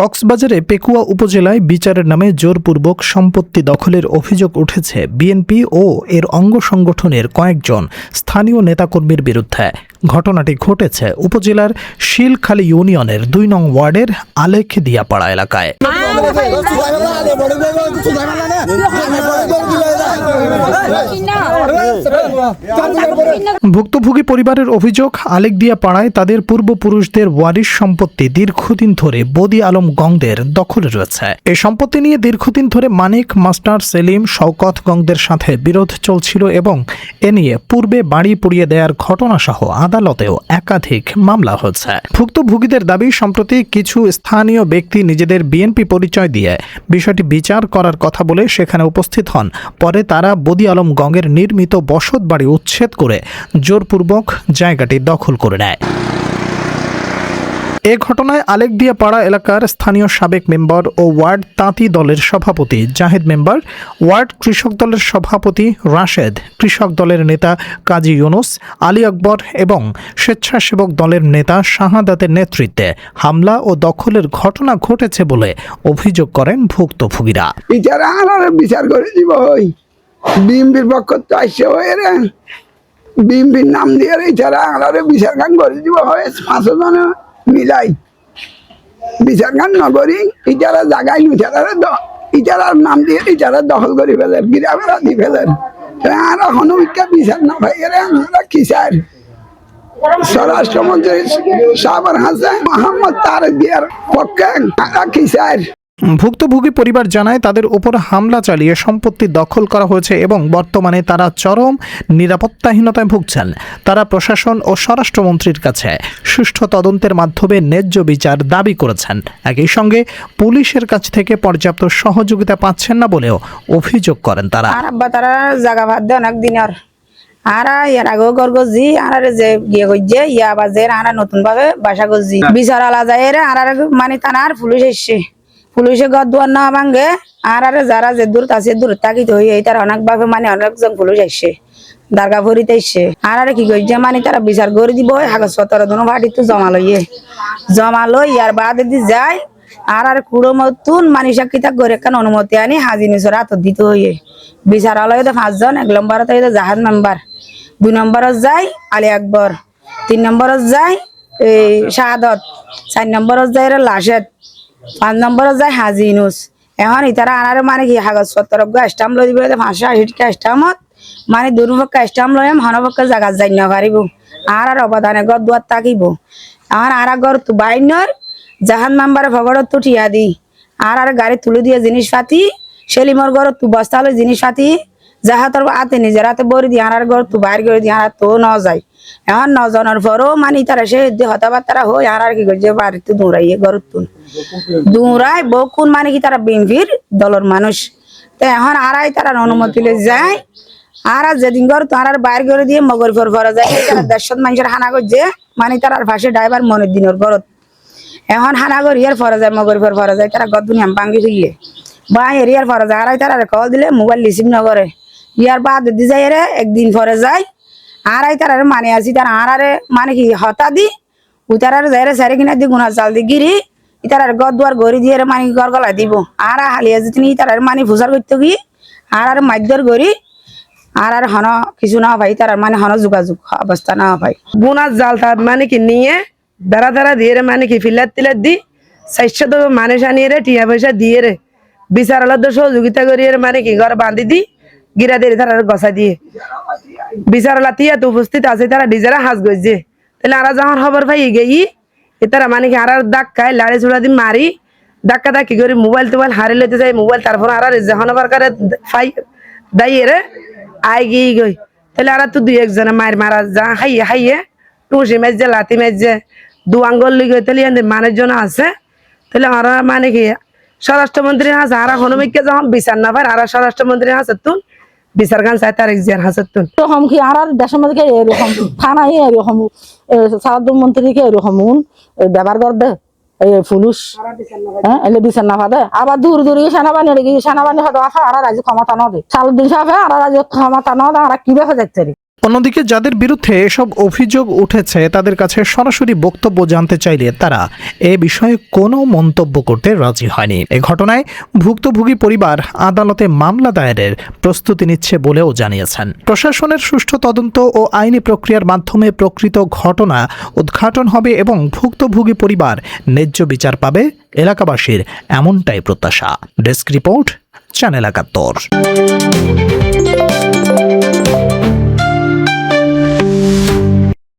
কক্সবাজারে পেকুয়া উপজেলায় বিচারের নামে জোরপূর্বক সম্পত্তি দখলের অভিযোগ উঠেছে বিএনপি ও এর অঙ্গ সংগঠনের কয়েকজন স্থানীয় নেতাকর্মীর বিরুদ্ধে। ঘটনাটি ঘটেছে উপজেলার শিলখালী ইউনিয়নের ২ নং ওয়ার্ডের আলেখদিয়াপাড়া এলাকায়। ভুক্তভোগী পরিবারের অভিযোগ, আলেকদিয়াপাড়ায় তাদের পূর্বপুরুষদের ওয়ারিশ সম্পত্তি দীর্ঘদিন ধরে বদি আলম গংদের দখলে রয়েছে। এই সম্পত্তি নিয়ে দীর্ঘদিন ধরে মানিক, মাস্টার, সেলিম, শওকত গংদের সাথে বিরোধ চলছিল এবং এ নিয়ে পূর্বে বাড়ি পুড়িয়ে দেওয়ার ঘটনাসহ আদালতেও একাধিক মামলা হচ্ছে। ভুক্তভোগীদের দাবি, সম্প্রতি কিছু স্থানীয় ব্যক্তি নিজেদের বিএনপি পরিচয় দিয়ে বিষয়টি বিচার করার কথা বলে সেখানে উপস্থিত হন। পরে তারা বদি আলম গংয়ের নির্মিত বসত বাড়ি উচ্ছেদ করে জোরপূর্বক জায়গাটি দখল করে নেয়। এ ঘটনায় আলেকদিয়াপাড়া এলাকার স্থানীয় সাবেক মেম্বার ও ওয়ার্ড তাঁতি দলের সভাপতি জাহেদ মেম্বার, ওয়ার্ড কৃষক দলের সভাপতি রাশেদ, কৃষক দলের নেতা কাজী ইউনুস, আলী আকবর এবং স্বেচ্ছাসেবক দলের নেতা শাহাদাতের নেতৃত্বে হামলা ও দখলের ঘটনা ঘটেছে বলে অভিযোগ করেন ভুক্তভোগীরা। বিচার করে দিব বিএমপির পক্ষ তো আসছে বিএমপির নাম দিয়ে এছাড়া আলাদা বিচার গান করে দিব হয় ৫ জন মিলাই বিচার গান নগরী ইটারা জায়গায় ইটারার নাম দিয়ে ইটারা দখল করে ফেলেন, গিরামেরা দিয়ে ফেলেন। আর হনুমিকা বিচার না ভাই আমরা কি স্যার স্বরাষ্ট্রমন্ত্রী সাবর হাসান মোহাম্মদ তারেক জিয়ার পক্ষে কি স্যার। ভুক্তভোগী পরিবার জানায় তাদের উপর হামলা চালিয়ে সম্পত্তি দখল করা হয়েছে এবং বর্তমানে তারা চরম নিরাপত্তাহীনতায় ভুগছেন। তারা প্রশাসন ও স্বরাষ্ট্রমন্ত্রীর কাছে সুষ্ঠু তদন্তের মাধ্যমে ন্যায্য বিচার দাবি করেছেন। একই সঙ্গে পুলিশের কাছ থেকে পর্যাপ্ত সহযোগিতা পাচ্ছেন না বলেও অভিযোগ করেন তারা। তারা জায়গা ভাত দেন একদিনের আর এর আগেও ঘর গজি আর যে গিয়ে গজে ইয়া বাজে আর নতুন ভাবে বাসা গজি বিচার আলা যায় আর মানে তার পুলিশ এসছে, পুলিশে ঘর দুয়ার না ভাঙে আর যারা যে দূর আছে দূর তাকিত হয়ে তার অনেক ভাবে মানে অনেকজন পুলিশ আসছে দারগা ভরিতে এসছে আর কি করছে মানে তারা বিচার করে দিব কাগজপত্র দুনো ভাটি তো জমা লই ইয়ার বাদে দি যায় আর কুড়ো মতুন মানি সাক্ষিতা করে কেন অনুমতি আনি হাজি নিজের হাত দিতে হয়ে বিচারালয় 5 জন। 1 নম্বরত জাহাজ মেম্বার, 2 নম্বরত যায় আলী আকবর, 3 নম্বরত যায় শাহাদত, 4 নম্বরত যায় লাশেদ, 5 নম্বরত যায় হাজি ইউনুস। এখন ইতারা আনার মানে কি কাগজপত্র স্টাম্প লই দিবে 580 স্টাম্পত মানে দুর্পক্ষ স্টাম্প লইম হনপক্ষে জায়গা যাই না পারিব আর অবদানে ঘর দুয়ার থাকিব। এখন আর ঘর তো বাইনর জাহাজ মেম্বারে ভগড়ত তো ঠিয়া দি আর গাড়ি তুলে দিয়ে জিনিস পাতি সেলিমর ঘর তু বস্তা লই জিনিস পাতি জাহাতর হাতে নিজের হাতে বরি দিয়ে আর ঘর তু বাইর করে দিয়ে আর তো ন যায়। এখন 9 জনের পরও মানে তারা সে হতাবার্তারা হই আর কি করছে বাড়িতে দৌড়াইয়ে ঘর তুন দৌড়ায় বকুন মানে কি তারা বিএনপির দলের মানুষ। তো এখন আড়াই তারা অনুমতি লই যায় আর যেদিন ঘর তার বাইর করে দিয়ে মগর ফর ফরা যায় তারা 150 মানুষের হানা করছে মানে তার পাশে ড্রাইভার মনের দিনের ঘরত এখন হানা করে ইয়ার ফরা যায় মগর ফর ফরা যায় তারা গদ দুনিয়া ভাঙ্গি হইয়ে বা এরিয়ার ফরা যায় আড়াই তারা কল দিলে মোবাইল রিসিভ না করে ইয়ার বাদ দি যায় রে একদিন পরে যায় আড়াই তার মানে আসি তার আড়ারে মানে কি হতা দি উতার যাই সারি কিনা দি গুনা চাল দি গিরি ইতার গদ দুয়ার গড়ি দিয়ে মানে ঘর গলা দিব আর হালিয়া যদি তার মানে ফুসার করতে গিয়ে আর মাধ্যর গড়ি আর হন কিছু না ভাই তার মানে হন যোগাযোগ অবস্থা না ভাই গুনা জাল তার মানে কি নিয়ে দাঁড়া দাঁড়া দিয়ে মানে কি ফিলার তিলার দি 400 মানুষ আনিয়ে রে টিয়া পয়সা দিয়ে রে বিচারালয় সহযোগিতা করিয়ে মানে কি ঘর বাঁধি দি গিরা দিয়ে তারা গছা দিয়ে বিচারালা তিয়া তো উপস্থিত আছে তারা ডিজারা হাজ গজে তাহলে আর যখন খবর পাই গেই তারা মানে কি আর ধাক্কায় লাড়ি চুড়া দি মারি ধাক্কা ধাক্কি করে মোবাইল টোবাইল হারি লইতে যাই মোবাইল তারপর আর যখন আবার করে ফাই দাইয়ে রে আই গিয়ে গই তাহলে আর তো 2-1 জনে মার মারা যা হাইয়ে হাইয়ে টুসি মেজে লাতি মেজে 2 আঙ্গুল লিগে তাহলে মানের জন্য আছে তাহলে আর মানে কি স্বরাষ্ট্রমন্ত্রী আছে আর হনুমিককে যখন বিচার না পার আর স্বরাষ্ট্রমন্ত্রী আছে তুন বিচার গান চাই তার জিয়ার হাজার তুন এরকম কি আর দেশের মধ্যে এরকম থানায় এরকম স্বরাষ্ট্রমন্ত্রীকে এরকম ব্যবহার কর দে পুলিশ হ্যাঁ এলে বিচার না পাবে আবার দূর দূরে সেনাবাহিনী হয়তো আর রাজ্য ক্ষমতা নদে সাল দিন সাফে আর রাজ্য ক্ষমতা নদে আর কি দেখা যাচ্ছে অন্যদিকে যাদের বিরুদ্ধে এসব অভিযোগ উঠেছে তাদের কাছে সরাসরি বক্তব্য জানতে চাইলে তারা এ বিষয়ে কোনো মন্তব্য করতে রাজি হয়নি। এ ঘটনায় ভুক্তভোগী পরিবার আদালতে মামলা দায়েরের প্রস্তুতি নিচ্ছে বলেও জানিয়েছেন। প্রশাসনের সুষ্ঠু তদন্ত ও আইনি প্রক্রিয়ার মাধ্যমে প্রকৃত ঘটনা উদ্ঘাটন হবে এবং ভুক্তভোগী পরিবার ন্যায্য বিচার পাবে এলাকাবাসীর এমনটাই প্রত্যাশা। Desk report, channel ৭১।